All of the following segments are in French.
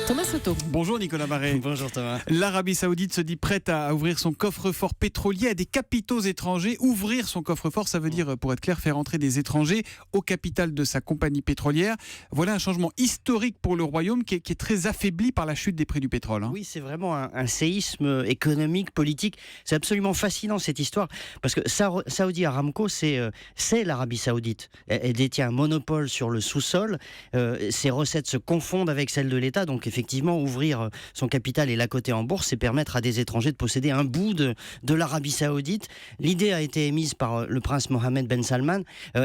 Thomas Soto. Bonjour Nicolas Barret. Bonjour Thomas. L'Arabie Saoudite se dit prête à ouvrir son coffre-fort pétrolier à des capitaux étrangers. Ouvrir son coffre-fort, ça veut dire, pour être clair, faire entrer des étrangers au capital de sa compagnie pétrolière. Voilà un changement historique pour le royaume qui est très affaibli par la chute des prix du pétrole. Oui, c'est vraiment un séisme économique, politique. C'est absolument fascinant cette histoire parce que Saudi Aramco, c'est l'Arabie Saoudite. Elle détient un monopole sur le sous-sol. Ses recettes se confondent avec celles de l'État. Donc effectivement, ouvrir son capital et la coter en bourse, c'est permettre à des étrangers de posséder un bout de l'Arabie Saoudite. L'idée a été émise par le prince Mohammed Ben Salman.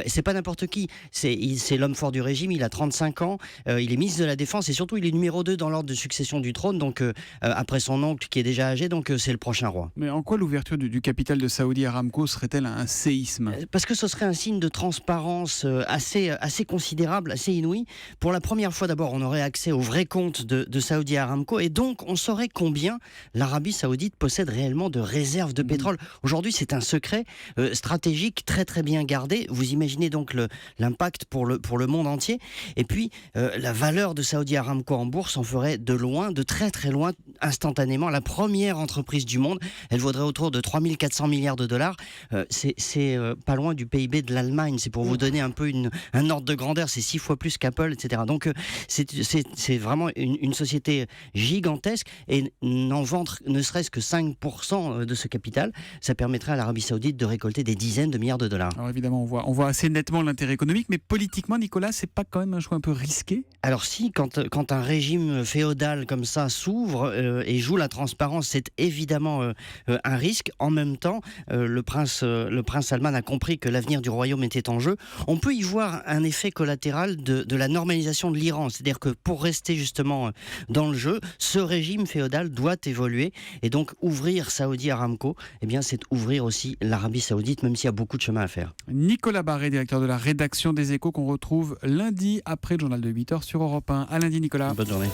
C'est pas n'importe qui. C'est l'homme fort du régime. Il a 35 ans. Il est ministre de la Défense et surtout il est numéro 2 dans l'ordre de succession du trône. Donc après son oncle qui est déjà âgé, donc c'est le prochain roi. Mais en quoi l'ouverture du capital de Saudi Aramco serait-elle un séisme ? Parce que ce serait un signe de transparence assez considérable, assez inouï. Pour la première fois d'abord, on aurait accès aux vrais comptes de Saudi Aramco et donc on saurait combien l'Arabie Saoudite possède réellement de réserves de pétrole. Aujourd'hui, c'est un secret stratégique très très bien gardé. Vous imaginez donc l'impact pour le monde entier. Et puis, la valeur de Saudi Aramco en bourse en ferait de loin, de très très loin, instantanément, la première entreprise du monde. Elle vaudrait autour de 3400 milliards de dollars. C'est pas loin du PIB de l'Allemagne. C'est pour vous donner un peu un ordre de grandeur. C'est 6 fois plus qu'Apple, etc. Donc, c'est vraiment une société gigantesque et n'en vendre ne serait-ce que 5% de ce capital. Ça permettrait à l'Arabie Saoudite de récolter des dizaines de milliards de dollars. Alors évidemment, on voit assez nettement l'intérêt économique, mais politiquement, Nicolas, c'est pas quand même un choix un peu risqué ? Alors si, quand un régime féodal comme ça s'ouvre et joue la transparence, c'est évidemment un risque. En même temps, le prince Salman a compris que l'avenir du royaume était en jeu. On peut y voir un effet collatéral de la normalisation de l'Iran. C'est-à-dire que pour rester justement dans le jeu, ce régime féodal doit évoluer. Et donc ouvrir Saudi Aramco, eh bien, c'est ouvrir aussi l'Arabie Saoudite, même s'il y a beaucoup de chemin à faire. Nicolas Barret, directeur de la rédaction des Échos, qu'on retrouve lundi après le journal de 8h sur Europe 1. À lundi Nicolas. Bonne journée.